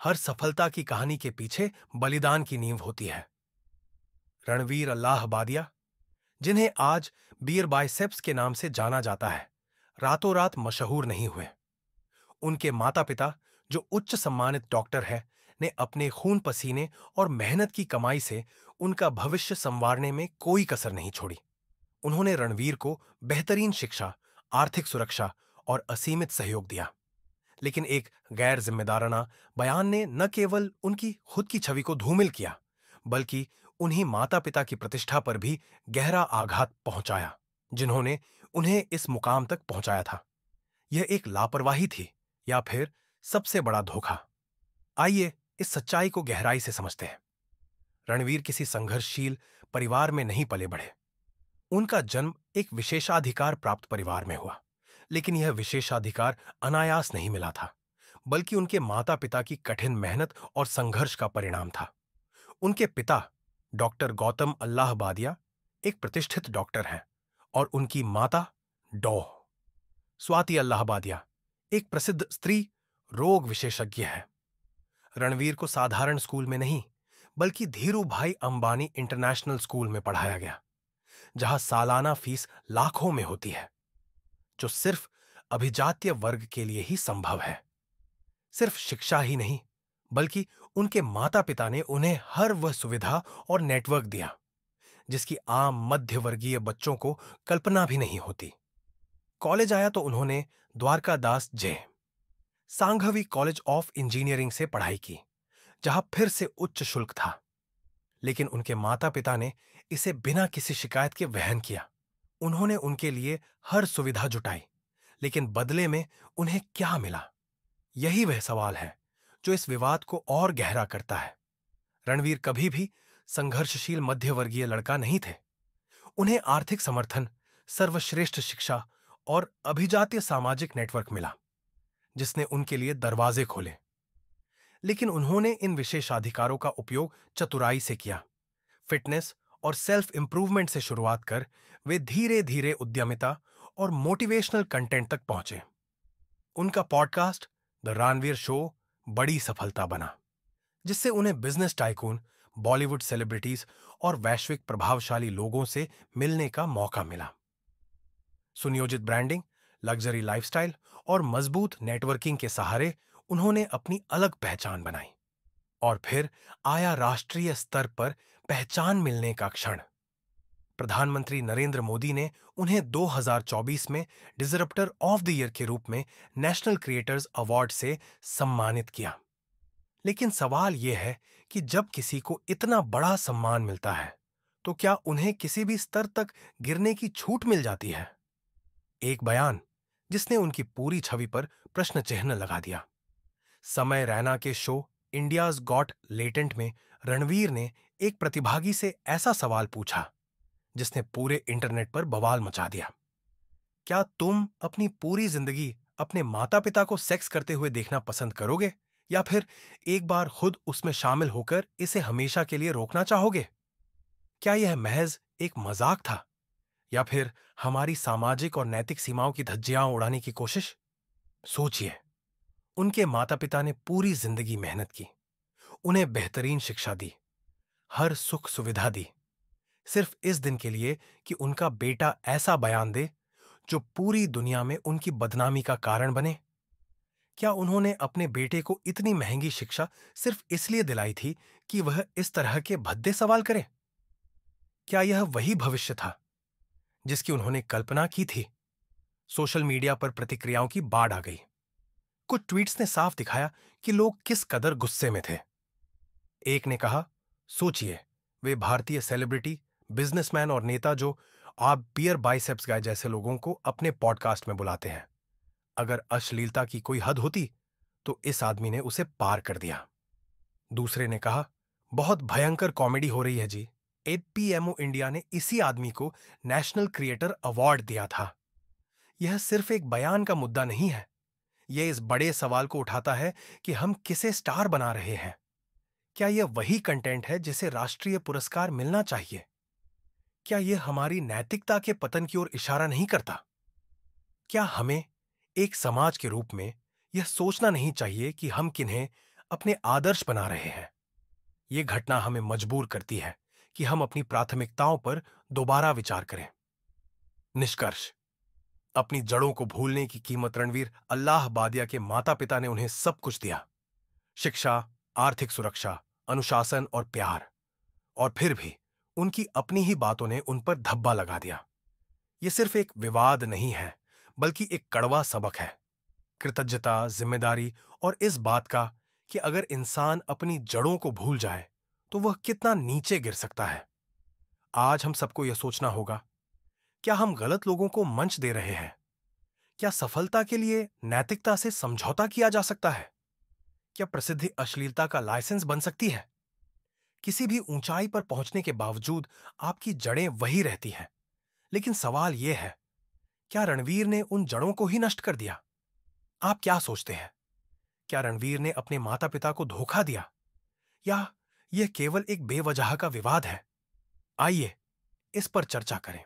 हर सफलता की कहानी के पीछे बलिदान की नींव होती है। रणवीर अल्लाहबादिया, जिन्हें आज बियर बाइसेप्स के नाम से जाना जाता है, रातों रात मशहूर नहीं हुए। उनके माता पिता, जो उच्च सम्मानित डॉक्टर हैं, ने अपने खून पसीने और मेहनत की कमाई से उनका भविष्य संवारने में कोई कसर नहीं छोड़ी। उन्होंने रणवीर को बेहतरीन शिक्षा, आर्थिक सुरक्षा और असीमित सहयोग दिया। लेकिन एक गैर जिम्मेदाराना बयान ने न केवल उनकी खुद की छवि को धूमिल किया, बल्कि उन्हीं माता पिता की प्रतिष्ठा पर भी गहरा आघात पहुंचाया, जिन्होंने उन्हें इस मुकाम तक पहुंचाया था। यह एक लापरवाही थी, या फिर सबसे बड़ा धोखा? आइए इस सच्चाई को गहराई से समझते हैं। रणवीर किसी संघर्षशील परिवार में नहीं पले बढ़े। उनका जन्म एक विशेषाधिकार प्राप्त परिवार में हुआ, लेकिन यह विशेषाधिकार अनायास नहीं मिला था, बल्कि उनके माता पिता की कठिन मेहनत और संघर्ष का परिणाम था। उनके पिता, डॉक्टर गौतम अल्लाहबादिया, एक प्रतिष्ठित डॉक्टर हैं, और उनकी माता, डॉ स्वाति अल्लाहबादिया, एक प्रसिद्ध स्त्री रोग विशेषज्ञ है। रणवीर को साधारण स्कूल में नहीं, बल्कि धीरू भाई अंबानी इंटरनेशनल स्कूल में पढ़ाया गया, जहां सालाना फीस लाखों में होती है, जो सिर्फ अभिजात्य वर्ग के लिए ही संभव है। सिर्फ शिक्षा ही नहीं, बल्कि उनके माता पिता ने उन्हें हर वह सुविधा और नेटवर्क दिया जिसकी आम मध्य वर्गीय बच्चों को कल्पना भी नहीं होती। कॉलेज आया तो उन्होंने द्वारकादास जे सांघवी कॉलेज ऑफ इंजीनियरिंग से पढ़ाई की, जहां फिर से उच्च शुल्क था। लेकिन उनके माता पिता ने इसे बिना किसी शिकायत के वहन किया। उन्होंने उनके लिए हर सुविधा जुटाई, लेकिन बदले में उन्हें क्या मिला? यही वह सवाल है जो इस विवाद को और गहरा करता है। रणवीर कभी भी संघर्षशील मध्यवर्गीय लड़का नहीं थे। उन्हें आर्थिक समर्थन, सर्वश्रेष्ठ शिक्षा और अभिजात्य सामाजिक नेटवर्क मिला, जिसने उनके लिए दरवाजे खोले। लेकिन उन्होंने इन विशेषाधिकारों का उपयोग चतुराई से किया। फिटनेस और सेल्फ इंप्रूवमेंट से शुरुआत कर वे धीरे धीरे उद्यमिता और मोटिवेशनल कंटेंट तक पहुंचे। उनका पॉडकास्ट द रणवीर शो बड़ी सफलता बना, जिससे उन्हें बिजनेस टाइकून, बॉलीवुड सेलिब्रिटीज और वैश्विक प्रभावशाली लोगों से मिलने का मौका मिला। सुनियोजित ब्रांडिंग, लग्जरी लाइफस्टाइल और मजबूत नेटवर्किंग के सहारे उन्होंने अपनी अलग पहचान बनाई। और फिर आया राष्ट्रीय स्तर पर पहचान मिलने का क्षण। प्रधानमंत्री नरेंद्र मोदी ने उन्हें 2024 में डिसरप्टर ऑफ द ईयर के रूप में नेशनल क्रिएटर्स अवार्ड से सम्मानित किया। लेकिन सवाल यह है कि जब किसी को इतना बड़ा सम्मान मिलता है, तो क्या उन्हें किसी भी स्तर तक गिरने की छूट मिल जाती है? एक बयान जिसने उनकी पूरी छवि पर प्रश्न चिन्ह लगा दिया। समय रैना के शो इंडियाज गॉट लेटेंट में रणवीर ने एक प्रतिभागी से ऐसा सवाल पूछा जिसने पूरे इंटरनेट पर बवाल मचा दिया। क्या तुम अपनी पूरी जिंदगी अपने माता पिता को सेक्स करते हुए देखना पसंद करोगे, या फिर एक बार खुद उसमें शामिल होकर इसे हमेशा के लिए रोकना चाहोगे? क्या यह महज एक मजाक था, या फिर हमारी सामाजिक और नैतिक सीमाओं की धज्जियां उड़ाने की कोशिश? सोचिए, उनके माता पिता ने पूरी जिंदगी मेहनत की, उन्हें बेहतरीन शिक्षा दी, हर सुख सुविधा दी, सिर्फ इस दिन के लिए कि उनका बेटा ऐसा बयान दे जो पूरी दुनिया में उनकी बदनामी का कारण बने। क्या उन्होंने अपने बेटे को इतनी महंगी शिक्षा सिर्फ इसलिए दिलाई थी कि वह इस तरह के भद्दे सवाल करे? क्या यह वही भविष्य था जिसकी उन्होंने कल्पना की थी? सोशल मीडिया पर प्रतिक्रियाओं की बाढ़ आ गई। कुछ ट्वीट्स ने साफ दिखाया कि लोग किस कदर गुस्से में थे। एक ने कहा, सोचिए, वे भारतीय सेलिब्रिटी, बिजनेसमैन और नेता जो आप बियर बाइसेप्स गाय जैसे लोगों को अपने पॉडकास्ट में बुलाते हैं, अगर अश्लीलता की कोई हद होती तो इस आदमी ने उसे पार कर दिया। दूसरे ने कहा, बहुत भयंकर कॉमेडी हो रही है जी। एपीएमओ इंडिया ने इसी आदमी को नेशनल क्रिएटर अवार्ड दिया था। यह सिर्फ एक बयान का मुद्दा नहीं है, यह इस बड़े सवाल को उठाता है कि हम किसे स्टार बना रहे हैं। क्या यह वही कंटेंट है जिसे राष्ट्रीय पुरस्कार मिलना चाहिए? क्या यह हमारी नैतिकता के पतन की ओर इशारा नहीं करता? क्या हमें एक समाज के रूप में यह सोचना नहीं चाहिए कि हम किन्हें अपने आदर्श बना रहे हैं। ये घटना हमें मजबूर करती है कि हम अपनी प्राथमिकताओं पर दोबारा विचार करें। निष्कर्ष, अपनी जड़ों को भूलने की कीमत रणवीर अल्लाह बादिया के माता पिता ने उन्हें सब कुछ दिया। शिक्षा, आर्थिक सुरक्षा, अनुशासन और प्यार। और फिर भी उनकी अपनी ही बातों ने उन पर धब्बा लगा दिया। यह सिर्फ एक विवाद नहीं है, बल्कि एक कड़वा सबक है। कृतज्ञता, जिम्मेदारी और इस बात का कि अगर इंसान अपनी जड़ों को भूल जाए तो वह कितना नीचे गिर सकता है। आज हम सबको यह सोचना होगा, क्या हम गलत लोगों को मंच दे रहे हैं? क्या सफलता के लिए नैतिकता से समझौता किया जा सकता है? क्या प्रसिद्धि अश्लीलता का लाइसेंस बन सकती है? किसी भी ऊंचाई पर पहुंचने के बावजूद आपकी जड़ें वही रहती हैं। लेकिन सवाल यह है, क्या रणवीर ने उन जड़ों को ही नष्ट कर दिया? आप क्या सोचते हैं? क्या रणवीर ने अपने माता पिता को धोखा दिया, या यह केवल एक बेवजह का विवाद है? आइए इस पर चर्चा करें।